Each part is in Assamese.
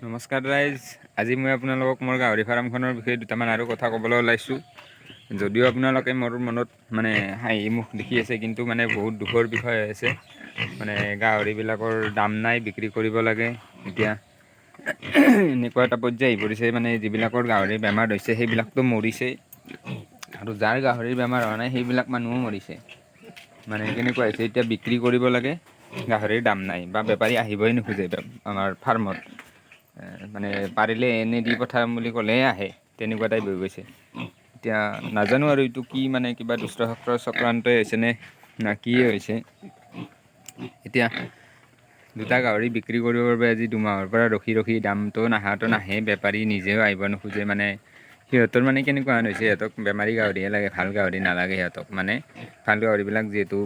নমস্কাৰ ৰাইজ, আজি মই আপোনালোকক মোৰ গাহৰি ফাৰ্মখনৰ বিষয়ে দুটামান আৰু কথা ক'বলৈ ওলাইছোঁ। যদিও আপোনালোকে মোৰ মনত হাঁহি মুখ দেখি আছে, কিন্তু বহুত দুখৰ বিষয় হৈ আছে। গাহৰিবিলাকৰ দাম নাই, বিক্ৰী কৰিব লাগে। এতিয়া এনেকুৱা এটা পৰ্যায় আহি পৰিছে, যিবিলাকৰ গাহৰিৰ বেমাৰ হৈছে সেইবিলাকতো মৰিছে, আৰু যাৰ গাহৰিৰ বেমাৰ হোৱা নাই সেইবিলাক মানুহো মৰিছে। কেনেকুৱা হৈছে, এতিয়া বিক্ৰী কৰিব লাগে, গাহৰিৰ দাম নাই বা বেপাৰী আহিবই নোখোজে আমাৰ ফাৰ্মত। পাৰিলে এনে দি পঠাম বুলি ক'লেহে আহে, তেনেকুৱা টাইপ হৈ গৈছে। এতিয়া নাজানো আৰু এইটো কি, কিবা দুষ্ট চক্ৰান্তই হৈছে না কি হৈছে। এতিয়া দুটা গাহৰি বিক্ৰী কৰিবৰ বাবে আজি 2 মাহৰ পৰা ৰখি দামটো নাহে, বেপাৰী নিজেও আহিব নোখোজে। সিহঁতৰ কেনেকুৱা হৈছে, সিহঁতক বেমাৰী গাহৰিহে লাগে, ভাল গাহৰি নালাগে সিহঁতক। ভাল গাহৰিবিলাক যিহেতু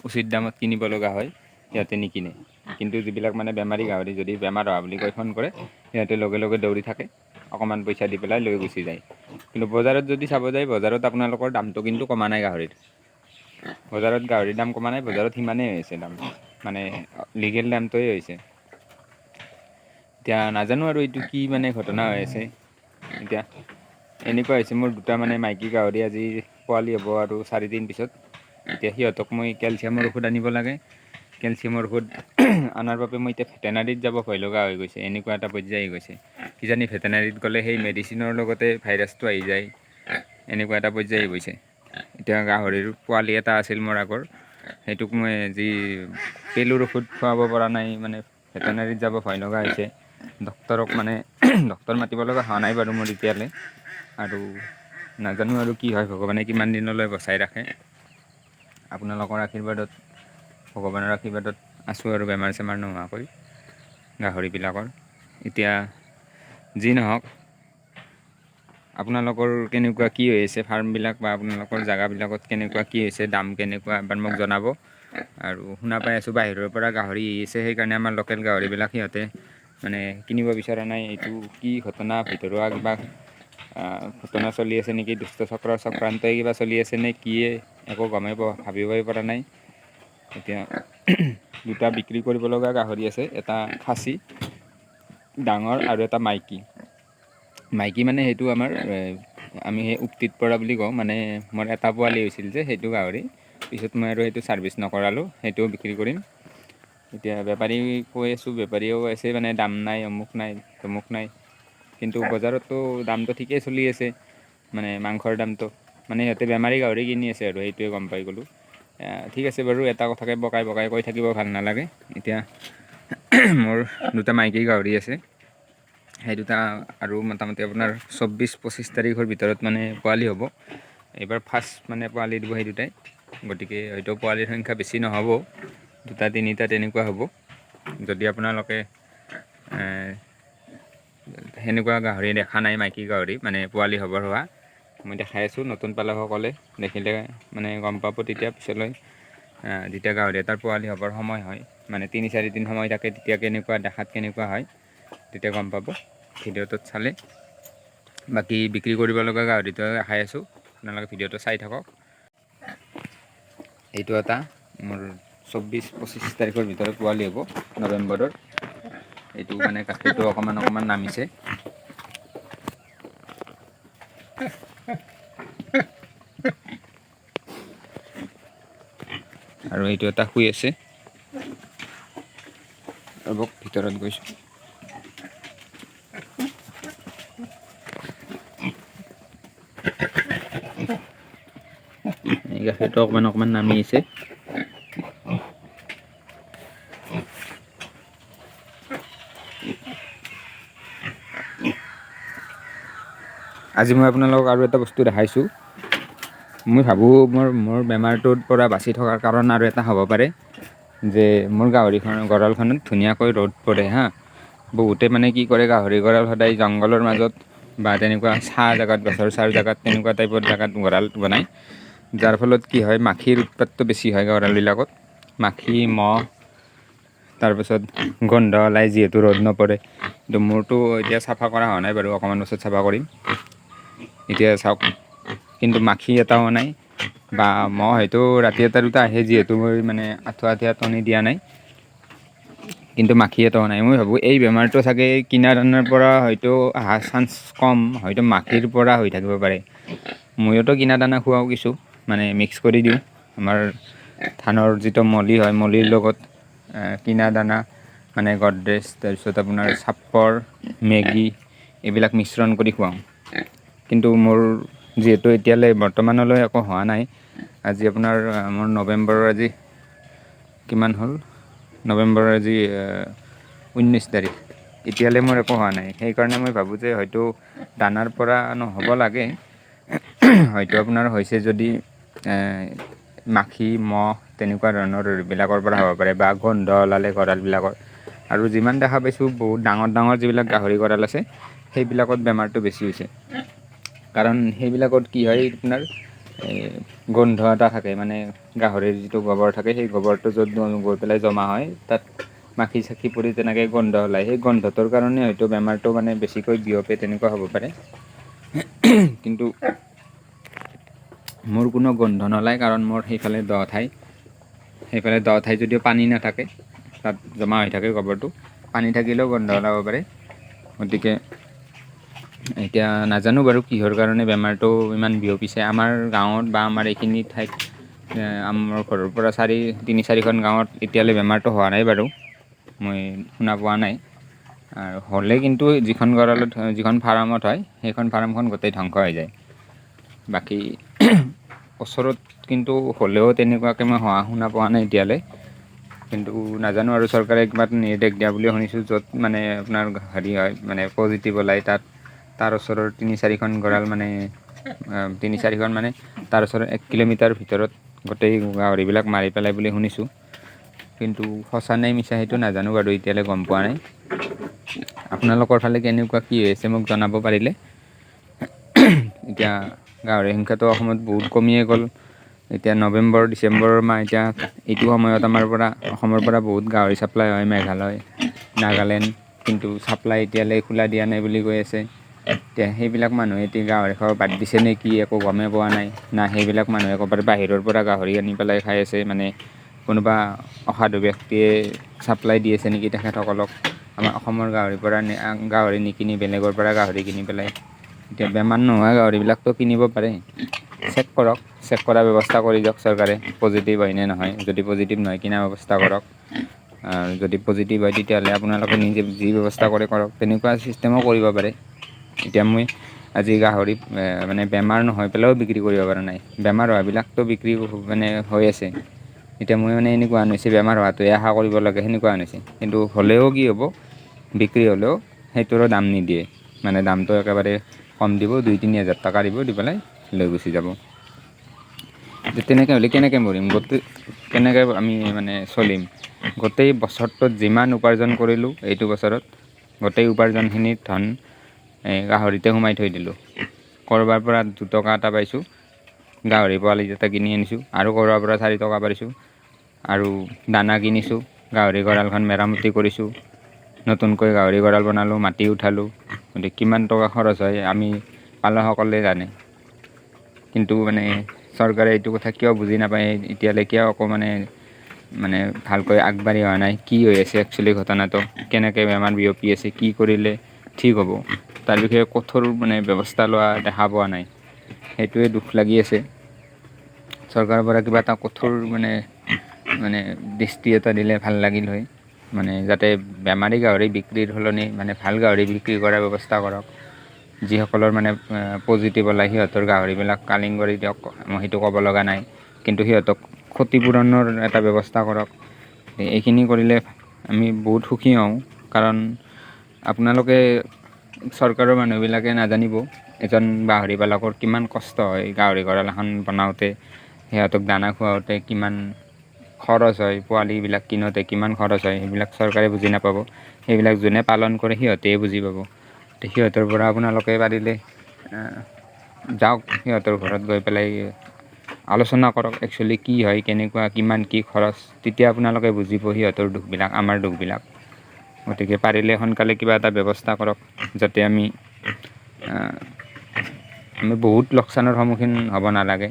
উচিত দামত কিনিব লগা হয়, সিহঁতে নিকিনে। কিন্তু যিবিলাক বেমাৰী গাহৰি, যদি বেমাৰ হোৱা বুলি কৈ ফোন কৰে, সিহঁতে লগে লগে দৌৰি থাকে, অকণমান পইচা দি পেলাই লৈ গুচি যায়। কিন্তু বজাৰত যদি চাব যায়, বজাৰত আপোনালোকৰ দামটো কিন্তু কমা নাই গাহৰিৰ। বজাৰত গাহৰিৰ দাম কমা নাই, বজাৰত সিমানেই হৈছে দাম, লিগেল দামটোৱে হৈছে। এতিয়া নাজানো আৰু এইটো কি ঘটনা হৈ আছে। এতিয়া এনেকুৱা হৈছে, মোৰ দুটা মাইকী গাহৰি আজি পোৱালি হ'ব আৰু 4 দিন পিছত। এতিয়া সিহঁতক মই কেলছিয়ামৰ ঔষধ আনিব লাগে। কেলছিয়ামৰ ঔষধ অনাৰ বাবে মই এতিয়া ভেটেনাৰীত যাব ভয় লগা হৈ গৈছে। এনেকুৱা এটা পৰ্যায় আহি গৈছে, কিজানি ভেটেনাৰীত গ'লে সেই মেডিচিনৰ লগতে ভাইৰাছটো আহি যায়, এনেকুৱা এটা পৰ্যায় আহি গৈছে। এতিয়া গাহৰিৰ পোৱালি এটা আছিল মোৰ আগৰ, সেইটোক মই যি পেলুৰ ঔষধ খুৱাব পৰা নাই, ভেটেনাৰীত যাব ভয় লগা হৈছে। ডক্তৰক ডক্তৰ মাতিব লগা হোৱা নাই বাৰু মোৰ এতিয়ালৈ। আৰু নাজানো আৰু কি হয়, ভগৱানে কিমান দিনলৈ বচাই ৰাখে। আপোনালোকৰ আশীৰ্বাদত, ভগৱানৰ আশীৰ্বাদত আছোঁ আৰু বেমাৰ চেমাৰ নোহোৱাকৈ গাহৰিবিলাকৰ। এতিয়া যি নহওক, আপোনালোকৰ কেনেকুৱা কি হৈ আছে ফাৰ্মবিলাক, বা আপোনালোকৰ জেগাবিলাকত কেনেকুৱা কি হৈছে, দাম কেনেকুৱা, এবাৰ মোক জনাব। আৰু শুনা পাই আছোঁ বাহিৰৰ পৰা গাহৰি আহিছে, সেইকাৰণে আমাৰ লোকেল গাহৰিবিলাক সিহঁতে কিনিব বিচৰা নাই। এইটো কি ঘটনা, ভিতৰুৱা কিবা ঘটনা চলি আছে নেকি, দুষ্ট চক্ৰান্তই কিবা চলি আছে নে কিয়ে, একো গমেই ভাবিবই পৰা নাই। এতিয়া দুটা বিক্ৰী কৰিব লগা গাহৰি আছে, এটা খাচী ডাঙৰ আৰু এটা মাইকী। সেইটো আমাৰ আমি সেই উক্তিত পৰা বুলি কওঁ। মোৰ এটা পোৱালি হৈছিল যে, সেইটো গাহৰি পিছত মই আৰু সেইটো ছাৰ্ভিচ নকৰালোঁ, সেইটোও বিক্ৰী কৰিম। এতিয়া বেপাৰী কৈ আছোঁ, বেপাৰীয়েও কৈ আছে দাম নাই, অমুক নাই তমুক নাই। কিন্তু বজাৰততো দামটো ঠিকেই চলি আছে, মাংসৰ দামটো। সিহঁতে বেমাৰী গাহৰি কিনি আছে, আৰু সেইটোৱে গম পাই গ'লোঁ। ঠিক আছে বাৰু, এটা কথাকে বকাই কৈ থাকিব ভাল নালাগে। এতিয়া মোৰ দুটা মাইকী গাহৰি আছে, সেই দুটা আৰু মোটামুটি আপোনাৰ 24-25 তাৰিখৰ ভিতৰত পোৱালি হ'ব। এইবাৰ ফাৰ্ষ্ট পোৱালি দিব সেই দুটাই, গতিকে হয়তো পোৱালিৰ সংখ্যা বেছি নহ'ব, 2-3টা তেনেকুৱা হ'ব। যদি আপোনালোকে সেনেকুৱা গাহৰি দেখা নাই, মাইকী গাহৰি পোৱালি হ'বৰ হোৱা, মই দেখাই আছোঁ। নতুন পালকসকলে দেখিলে গম পাব তেতিয়া, পিছলৈ যেতিয়া গাহৰি এটাৰ পোৱালি হ'বৰ সময় হয়, 3-4 দিন সময় থাকে, তেতিয়া কেনেকুৱা দেখাত কেনেকুৱা হয়, তেতিয়া গম পাব ভিডিঅ'টোত চালে। বাকী বিক্ৰী কৰিব লগা গাহৰিটো দেখাই আছোঁ, আপোনালোকে ভিডিঅ'টো চাই থাকক। এইটো এটা মোৰ 24-25 তাৰিখৰ ভিতৰত পোৱালি হ'ব, নৱেম্বৰৰ। এইটো গাখীৰটো অকণমান নামিছে। আৰু এইটো এটা শুই আছে, ভিতৰত গৈছোঁ। এই গাখীৰটো অকণমান নামি আহিছে। আজি মই আপোনালোকক আৰু এটা বস্তু দেখাইছোঁ। মই ভাবোঁ মোৰ বেমাৰটোৰ পৰা বাচি থকাৰ কাৰণ আৰু এটা হ'ব পাৰে, যে মোৰ গঁৰালখনত ধুনীয়াকৈ ৰ'দ পৰে হা। বহুতে কি কৰে, গাহৰি গঁৰাল সদায় জংঘলৰ মাজত বা তেনেকুৱা ছাঁ জেগাত, গছৰ ছাঁ জেগাত, তেনেকুৱা টাইপৰ জেগাত গঁৰাল বনায়। যাৰ ফলত কি হয়, মাখিৰ উৎপাতটো বেছি হয় গঁৰালবিলাকত। মাখি, মহ, তাৰপিছত গোন্ধ ওলাই, যিহেতু ৰ'দ নপৰে। কিন্তু মোৰতো এতিয়া চাফা কৰা হোৱা নাই বাৰু, অকণমান পাছত চাফা কৰিম। এতিয়া চাওক, কিন্তু মাখি এটাও নাই, বা মহ হয়তো ৰাতি 1-2টা আহে, যিহেতু মই আঁঠুৱা টনি দিয়া নাই। কিন্তু মাখি এটাও নাই। মই ভাবোঁ এই বেমাৰটো চাগে কিনা দানাৰ পৰা হয়তো অহাৰ চান্স কম, হয়তো মাখিৰ পৰা হৈ থাকিব পাৰে। ময়োতো কিনা দানা খুৱাওঁ কিছু, মানে মিক্স কৰি দিওঁ। আমাৰ ধানৰ যিটো মলি হয়, মলিৰ লগত কিনা দানা মানে গডৰেজ, তাৰপিছত আপোনাৰ চাপৰ, মেগী এইবিলাক মিশ্ৰণ কৰি খুৱাওঁ। কিন্তু মোৰ যিহেতু এতিয়ালৈ বৰ্তমানলৈ একো হোৱা নাই, আজি আপোনাৰ মোৰ নৱেম্বৰৰ আজি কিমান হ'ল, নৱেম্বৰৰ আজি 19 তাৰিখ, এতিয়ালৈ মোৰ একো হোৱা নাই। সেইকাৰণে মই ভাবোঁ যে হয়তো দানাৰ পৰা নহ'ব লাগে, হয়তো আপোনাৰ হৈছে যদি মাখি, মহ তেনেকুৱা ধৰণৰ বিলাকৰ পৰা হ'ব পাৰে, বা গোন্ধ ওলালে গঁৰালবিলাকৰ। আৰু যিমান দেখা পাইছোঁ বহুত ডাঙৰ ডাঙৰ যিবিলাক গাহৰি গঁৰাল আছে সেইবিলাকত বেমাৰটো বেছি হৈছে। কাৰণ সেইবিলাকত কি হয় আপোনাৰ গোন্ধ এটা থাকে, মানে গাহৰিৰ যিটো গোবৰ থাকে সেই গোবৰটো য'ত গৈ পেলাই জমা হয় তাত মাখি চাখি পৰি তেনেকৈ গোন্ধ ওলায়। সেই গোন্ধটোৰ কাৰণে হয়তো বেমাৰটো মানে বেছিকৈ বিয়পে, তেনেকুৱা হ'ব পাৰে। কিন্তু মোৰ কোনো গোন্ধ নোলায়, কাৰণ মোৰ সেইফালে দ ঠাই, সেইফালে দ ঠাই যদিও পানী নাথাকে তাত জমা হৈ থাকে গোবৰটো, পানী থাকিলেও গোন্ধ ওলাব পাৰে। গতিকে এতিয়া নাজানো বাৰু কিহৰ কাৰণে বেমাৰটো ইমান বিয়পিছে। আমাৰ গাঁৱত বা আমাৰ এইখিনি ঠাইত আমাৰ ঘৰৰ পৰা 3-4খন গাঁৱত এতিয়ালৈ বেমাৰটো হোৱা নাই বাৰু, মই শুনা পোৱা নাই। আৰু হ'লে কিন্তু যিখন গঁৰালত, যিখন ফাৰ্মত হয় সেইখন ফাৰ্মখন গোটেই ধ্বংস হৈ যায়। বাকী ওচৰত কিন্তু হ'লেও তেনেকুৱাকৈ মই শুনা পোৱা নাই এতিয়ালৈ। কিন্তু নাজানো আৰু, চৰকাৰে কিবা নিৰ্দেশ দিয়া বুলি শুনিছোঁ, য'ত মানে আপোনাৰ হেৰি হয় মানে পজিটিভ ওলায় তাৰ ওচৰৰ 3-4খন গঁৰাল, মানে 3-4খন মানে তাৰ ওচৰৰ 1 কিলোমিটাৰ ভিতৰত গোটেই গাহৰিবিলাক মাৰি পেলাই বুলি শুনিছোঁ। কিন্তু সঁচা নে মিছা সেইটো নাজানো বাৰু, এতিয়ালৈ গম পোৱা নাই। আপোনালোকৰ ফালে কেনেকুৱা কি হৈছে মোক জনাব পাৰিলে। এতিয়া গাহৰিৰ সংখ্যাটো অসমত বহুত কমিয়ে গ'ল। এতিয়া নৱেম্বৰ, ডিচেম্বৰৰ মাহ, এতিয়া এইটো সময়ত অসমৰ পৰা বহুত গাহৰি ছাপ্লাই হয়, মেঘালয়, নাগালেণ্ড। কিন্তু ছাপ্লাই এতিয়ালৈ খোলা দিয়া নাই বুলি কৈ আছে। এতিয়া সেইবিলাক মানুহে এতিয়া গাহৰি খাব বাদ দিছে নে কি, একো গমেই পোৱা নাই। না সেইবিলাক মানুহে ক'ৰবাত বাহিৰৰ পৰা গাহৰি আনি পেলাই খাই আছে, মানে কোনোবা অসাধু ব্যক্তিয়ে ছাপ্লাই দি আছে নেকি তেখেতসকলক। আমাৰ অসমৰ গাহৰিৰ পৰা গাহৰি নিকিনি বেলেগৰ পৰা গাহৰি কিনি পেলাই। এতিয়া বেমাৰ নোহোৱা গাহৰিবিলাকতো কিনিব পাৰে। চেক কৰক, চেক কৰাৰ ব্যৱস্থা কৰি দিয়ক চৰকাৰে, পজিটিভ হয় নে নহয়। যদি পজিটিভ নহয় কিনাৰ ব্যৱস্থা কৰক, যদি পজিটিভ হয় তেতিয়াহ'লে আপোনালোকে নিজে যি ব্যৱস্থা কৰে কৰক, তেনেকুৱা ছিষ্টেমো কৰিব পাৰে। এতিয়া মই আজি গাহৰি মানে বেমাৰ নহয় পেলাইও বিক্ৰী কৰিব পৰা নাই, বেমাৰ হোৱাবিলাকতো বিক্ৰী মানে হৈ আছে। এতিয়া মই মানে এনেকুৱা হৈছে, বেমাৰ হোৱাটোৱে আশা কৰিব লাগে সেনেকুৱা হৈছে। কিন্তু হ'লেও কি হ'ব, বিক্ৰী হ'লেও সেইটোৰো দাম নিদিয়ে, মানে দামটো একেবাৰে কম দিব, 2-3 হাজাৰ টকা দিব, দি পেলাই লৈ গুচি যাব। তেনেকৈ হ'লে কেনেকৈ মৰিম, কেনেকৈ আমি মানে চলিম। গোটেই বছৰটোত যিমান উপাৰ্জন কৰিলোঁ এইটো বছৰত, গোটেই উপাৰ্জনখিনিৰ ধন গাহৰিতে সোমাই থৈ দিলোঁ। ক'ৰবাৰ পৰা 2 টকা এটা পাইছোঁ, গাহৰি পোৱালি এটা কিনি আনিছোঁ, আৰু ক'ৰবাৰ পৰা 4 টকা পাইছোঁ, আৰু দানা কিনিছোঁ, গাহৰি গঁৰালখন মেৰামতি কৰিছোঁ, নতুনকৈ গাহৰি গঁৰাল বনালোঁ, মাটি উঠালোঁ। গতিকে কিমান টকা খৰচ হয় আমি পালকসকলে জানে। কিন্তু মানে চৰকাৰে এইটো কথা কিয় বুজি নাপায়, এতিয়ালৈ কিয় আকৌ মানে ভালকৈ আগবাঢ়ি অহা নাই। কি হৈ আছে একচুৱেলি ঘটনাটো, কেনেকৈ বেমাৰ বিয়পি আছে, কি কৰিলে ঠিক হ'ব, তাৰ বিষয়ে কঠোৰ মানে ব্যৱস্থা লোৱা দেখা পোৱা নাই। সেইটোৱে দুখ লাগি আছে। চৰকাৰৰ পৰা কিবা এটা কঠোৰ মানে দৃষ্টি এটা দিলে ভাল লাগিল হয়। মানে যাতে বেমাৰী গাহৰি বিক্ৰীৰ সলনি মানে ভাল গাহৰি বিক্ৰী কৰাৰ ব্যৱস্থা কৰক। যিসকলৰ মানে পজিটিভ ওলায় সিহঁতৰ গাহৰিবিলাক কালিং কৰি দিয়ক, মই সেইটো ক'ব লগা নাই। কিন্তু সিহঁতক ক্ষতিপূৰণৰ এটা ব্যৱস্থা কৰক। এইখিনি কৰিলে আমি বহুত সুখী হওঁ। কাৰণ আপোনালোকে চৰকাৰৰ মানুহবিলাকে নাজানিব এজন গাহৰি পালকৰ কিমান কষ্ট হয়, গাহৰি গঁৰাল এখন বনাওঁতে, সিহঁতক দানা খুৱাওঁতে কিমান খৰচ হয়, পোৱালিবিলাক কিনোতে কিমান খৰচ হয়, সেইবিলাক চৰকাৰে বুজি নাপাব। সেইবিলাক যোনে পালন কৰে সিহঁতেই বুজি পাব। সিহঁতৰ পৰা আপোনালোকে পাৰিলে যাওক, সিহঁতৰ ঘৰত গৈ পেলাই আলোচনা কৰক, একচুৱেলি কি হয়, কেনেকুৱা, কিমান কি খৰচ, তেতিয়া আপোনালোকে বুজিব সিহঁতৰ দুখবিলাক, আমাৰ দুখবিলাক। গতিকে পাৰিলে সোনকালে কিবা এটা ব্যৱস্থা কৰক, যাতে আমি বহুত লোকচানৰ সন্মুখীন হ'ব নালাগে।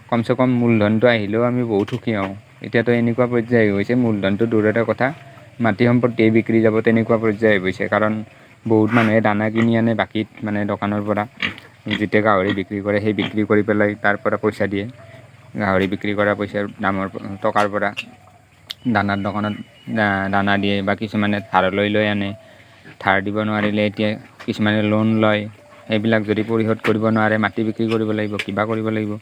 কমচে কম মূলধনটো আহিলেও আমি বহুত সুখী হওঁ। এতিয়াতো এনেকুৱা পৰ্যায় হৈ গৈছে, মূলধনটো দূৰৰে কথা, মাটি সম্পত্তিয়ে বিক্ৰী যাব তেনেকুৱা পৰ্যায় হৈ গৈছে। কাৰণ বহুত মানুহে দানা কিনি আনে বাকীত মানে দোকানৰ পৰা, যেতিয়া গাহৰি বিক্ৰী কৰে সেই বিক্ৰী কৰি পেলাই তাৰ পৰা পইচা দিয়ে। গাহৰি বিক্ৰী কৰা পইচাৰ টকাৰ পৰা দানাৰ দোকানত দানা দিয়ে, বা কিছুমানে ধাৰলৈ লৈ আনে। ধাৰ দিব নোৱাৰিলে এতিয়া কিছুমানে লোন লয়, সেইবিলাক যদি পৰিশোধ কৰিব নোৱাৰে মাটি বিক্ৰী কৰিব লাগিব, কিবা কৰিব লাগিব।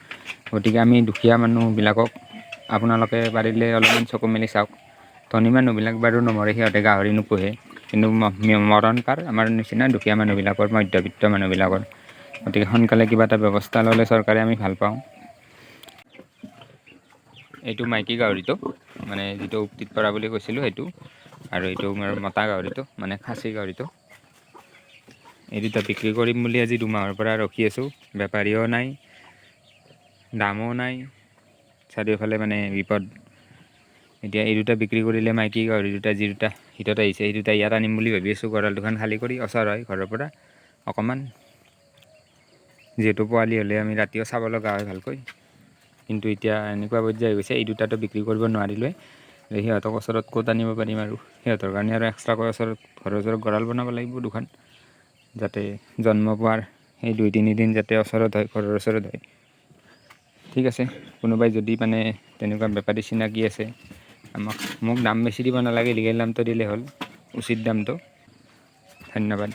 গতিকে আমি দুখীয়া মানুহবিলাকক আপোনালোকে পাৰিলে অলপমান চকু মেলি চাওক। ধনী মানুহবিলাক বাৰু নমৰে, সিহঁতে গাহৰি নোপোহে, কিন্তু মৰণ কাৰ আমাৰ নিচিনা দুখীয়া মানুহবিলাকৰ, মধ্যবিত্ত মানুহবিলাকৰ। গতিকে সোনকালে কিবা এটা ব্যৱস্থা ল'লে চৰকাৰে আমি ভাল পাওঁ। এইটো মাইকী গাহৰিটো, মানে যিটো উক্তিত পৰা বুলি কৈছিলোঁ সেইটো, আৰু এইটো মোৰ মতা গাহৰিটো, মানে খাচী গাহৰিটো। এই দুটা বিক্ৰী কৰিম বুলি আজি 2 মাহৰ পৰা ৰখি আছোঁ। বেপাৰীও নাই, দামো নাই, চাৰিওফালে মানে বিপদ। এতিয়া এই দুটা বিক্ৰী কৰিলে মাইকী গাহৰি দুটা, যি দুটা হিটত আহিছে সেই দুটা ইয়াত আনিম বুলি ভাবি আছোঁ। গঁৰাল দুখন খালী কৰি ওচৰ হয় ঘৰৰ পৰা অকণমান, যিহেতু পোৱালি হ'লে আমি ৰাতিও চাব লগা হয় ভালকৈ। কিন্তু এতিয়া এনেকুৱা পৰ্যায় হৈ গৈছে, এই দুটাটো বিক্ৰী কৰিব নোৱাৰিলে সিহঁতক ওচৰত ক'ত আনিব পাৰিম, আৰু সিহঁতৰ কাৰণে আৰু এক্সট্ৰাকৈ ঘৰৰ ওচৰত গঁৰাল বনাব লাগিব 2খন, যাতে জন্ম পোৱাৰ সেই 2-3 দিন যাতে ওচৰত হয়, ঘৰৰ ওচৰত হয়। ঠিক আছে, কোনোবাই যদি মানে তেনেকুৱা বেপাৰী চিনাকি আছে মোক দাম বেছি দিব নালাগে, লিগেল দামটো দিলেই হ'ল, উচিত দামটো। ধন্যবাদ।